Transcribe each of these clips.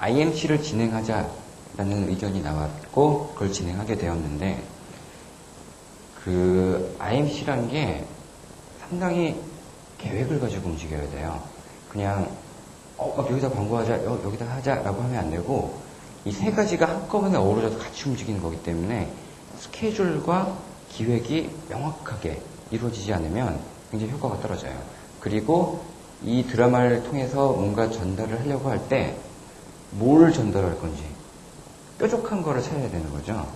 IMC를 진행하자라는 의견이 나왔고 그걸 진행하게 되었는데 그 IMC라는 게 상당히 계획을 가지고 움직여야 돼요. 그냥 막 여기다 광고하자, 여기다 하자라고 하면 안 되고 이 세 가지가 한꺼번에 어우러져서 같이 움직이는 거기 때문에 스케줄과 기획이 명확하게 이루어지지 않으면 굉장히 효과가 떨어져요. 그리고 이 드라마를 통해서 뭔가 전달을 하려고 할 때 뭘 전달할 건지 뾰족한 거를 찾아야 되는 거죠.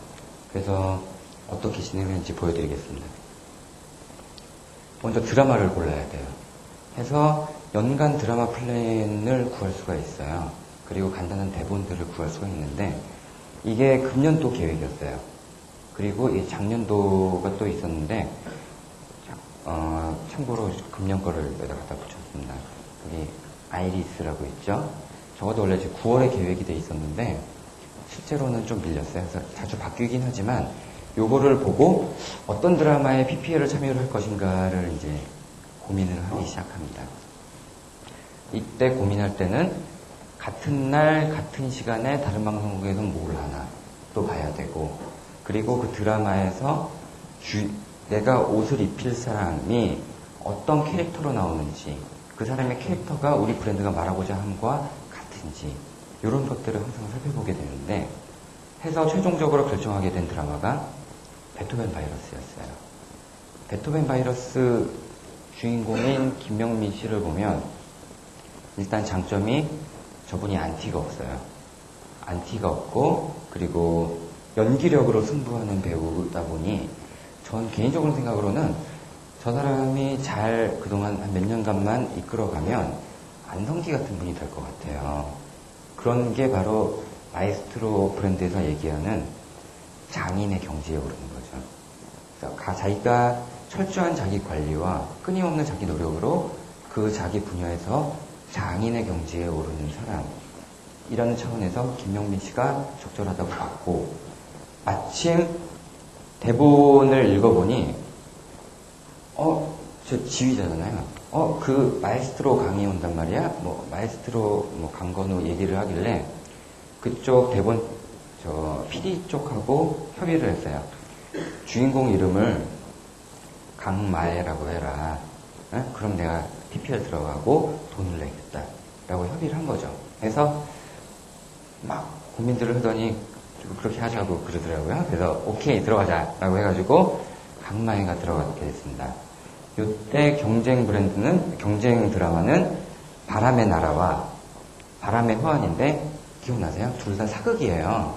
그래서 어떻게 진행하는지 보여드리겠습니다. 먼저 드라마를 골라야 돼요. 해서 연간 드라마 플랜을 구할 수가 있어요. 그리고 간단한 대본들을 구할 수가 있는데 이게 금년도 계획이었어요. 그리고 이 작년도가 또 있었는데 참고로 금년 거를 여기다 갖다 붙였습니다. 여기 아이리스라고 있죠. 적어도 원래 9월에 계획이 돼 있었는데 실제로는 좀 밀렸어요. 그래서 자주 바뀌긴 하지만 요거를 보고 어떤 드라마에 PPL을 참여를 할 것인가를 이제 고민을 하기 시작합니다. 이때 고민할 때는 같은 날 같은 시간에 다른 방송국에서 뭘 하나 또 봐야 되고 그리고 그 드라마에서 내가 옷을 입힐 사람이 어떤 캐릭터로 나오는지 그 사람의 캐릭터가 우리 브랜드가 말하고자 함과 같은지 이런 것들을 항상 살펴보게 되는데 해서 최종적으로 결정하게 된 드라마가 베토벤 바이러스였어요. 베토벤 바이러스 주인공인 김명민 씨를 보면 일단 장점이 저분이 안티가 없어요. 안티가 없고 그리고 연기력으로 승부하는 배우다 보니 전 개인적으로 생각으로는 저 사람이 잘 그동안 한 몇 년간만 이끌어가면 안성기 같은 분이 될 것 같아요. 그런 게 바로 마에스트로 브랜드에서 얘기하는 장인의 경지에 오르는 거죠. 그래서 자기가 철저한 자기 관리와 끊임없는 자기 노력으로 그 자기 분야에서 장인의 경지에 오르는 사람이라는 차원에서 김명민 씨가 적절하다고 봤고 마침 대본을 읽어보니 저 지휘자잖아요. 그 마에스트로 강의 온단 말이야? 마에스트로 강건우 얘기를 하길래 그쪽 대본 PD 쪽하고 협의를 했어요. 주인공 이름을 강마애라고 해라. 그럼 내가 PPL 들어가고 돈을 내겠다. 라고 협의를 한 거죠. 그래서 막 고민들을 하더니 그렇게 하자고 그러더라고요. 그래서 오케이 들어가자 라고 해가지고 강마애가 들어가게 됐습니다. 이때 경쟁 드라마는 바람의 나라와 바람의 호환인데 기억나세요? 둘 다 사극이에요.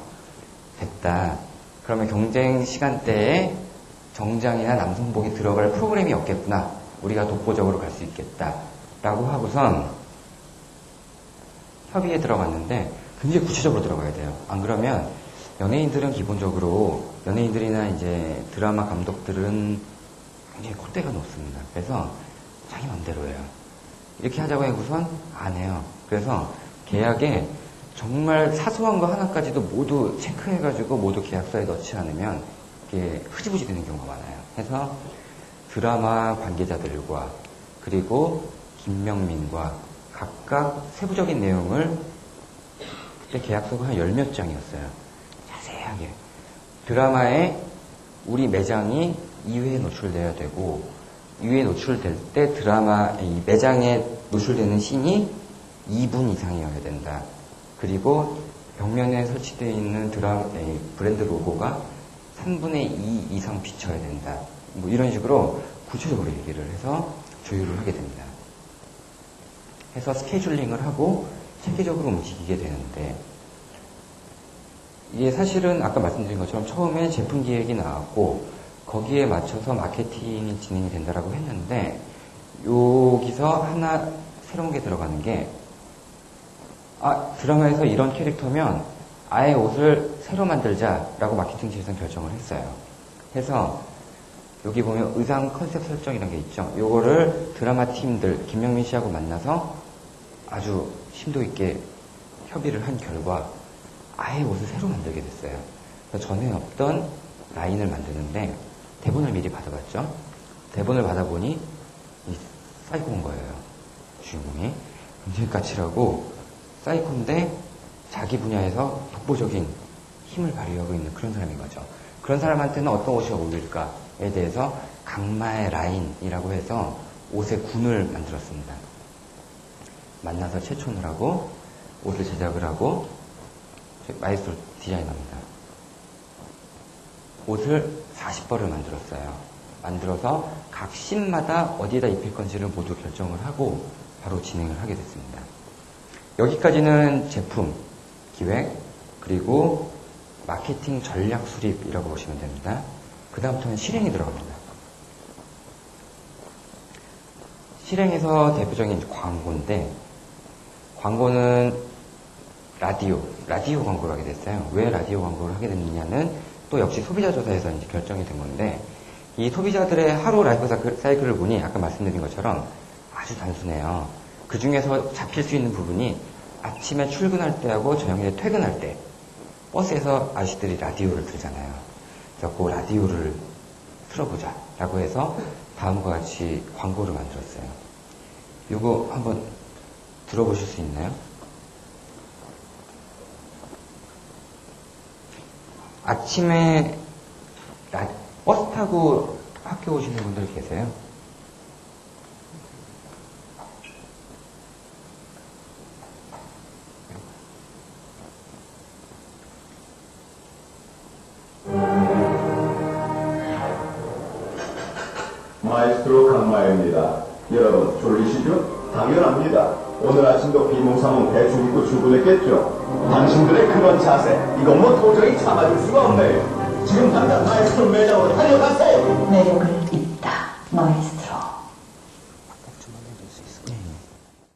됐다. 그러면 경쟁 시간대에 정장이나 남성복이 들어갈 프로그램이 없겠구나. 우리가 독보적으로 갈 수 있겠다. 라고 하고선 협의에 들어갔는데 굉장히 구체적으로 들어가야 돼요. 안 그러면 연예인들은 기본적으로 연예인들이나 이제 드라마 감독들은 굉장히 콧대가 높습니다. 그래서 자기 맘대로 해요. 이렇게 하자고 해고선 안 해요. 그래서 계약에 정말 사소한 거 하나까지도 모두 체크해가지고 모두 계약서에 넣지 않으면 이게 흐지부지 되는 경우가 많아요. 해서 드라마 관계자들과 그리고 김명민과 각각 세부적인 내용을 그때 계약서가 한 10몇 장이었어요. 자세하게. 드라마에 우리 매장이 2회에 노출돼야 되고 2회에 노출될 때 드라마 이 매장에 노출되는 씬이 2분 이상이어야 된다. 그리고 벽면에 설치되어 있는 브랜드 로고가 3분의 2 이상 비쳐야 된다. 이런 식으로 구체적으로 얘기를 해서 조율을 하게 됩니다. 해서 스케줄링을 하고 체계적으로 움직이게 되는데 이게 사실은 아까 말씀드린 것처럼 처음에 제품 기획이 나왔고 거기에 맞춰서 마케팅이 진행이 된다라고 했는데 여기서 하나 새로운 게 들어가는 게 드라마에서 이런 캐릭터면 아예 옷을 새로 만들자라고 마케팅실에서 결정을 했어요. 해서 여기 보면 의상 컨셉 설정 이런 게 있죠. 요거를 드라마 팀들 김명민 씨하고 만나서 아주 심도 있게 협의를 한 결과 아예 옷을 새로 만들게 됐어요. 그래서 전에 없던 라인을 만드는데 대본을 미리 받아봤죠. 대본을 받아보니 사이코인 거예요. 주인공이 굉장히 까칠하고 사이코인데 자기 분야에서 독보적인 힘을 발휘하고 있는 그런 사람인 거죠. 그런 사람한테는 어떤 옷이 어울릴까에 대해서 강마의 라인이라고 해서 옷의 군을 만들었습니다. 만나서 채촌을 하고 옷을 제작을 하고 마이스트로 디자인합니다. 옷을 40벌을 만들었어요. 만들어서 각 씬마다 어디에다 입힐 건지를 모두 결정을 하고 바로 진행을 하게 됐습니다. 여기까지는 제품, 기획, 그리고 마케팅 전략 수립이라고 보시면 됩니다. 그 다음부터는 실행이 들어갑니다. 실행에서 대표적인 광고인데, 광고는 라디오 광고를 하게 됐어요. 왜 라디오 광고를 하게 됐느냐는 또 역시 소비자 조사에서 이제 결정이 된 건데, 이 소비자들의 하루 라이프 사이클을 보니 아까 말씀드린 것처럼 아주 단순해요. 그 중에서 잡힐 수 있는 부분이 아침에 출근할 때하고 저녁에 퇴근할 때 버스에서 아저씨들이 라디오를 들잖아요. 그래서 그 라디오를 틀어보자 라고 해서 다음과 같이 광고를 만들었어요. 이거 한번 들어보실 수 있나요? 아침에 버스 타고 학교 오시는 분들 계세요? 마에스트로 강마입니다. 여러분 졸리시죠? 당연합니다. 오늘 아침도 비몽사몽 대충 입고 출근했겠죠? 당신들의 그런 자세, 이건 뭐 도저히 참아줄 수가 없네요. 지금 당장 마에스트로 매장으로 달려가세요. 매력을 잇다. 마에스트로.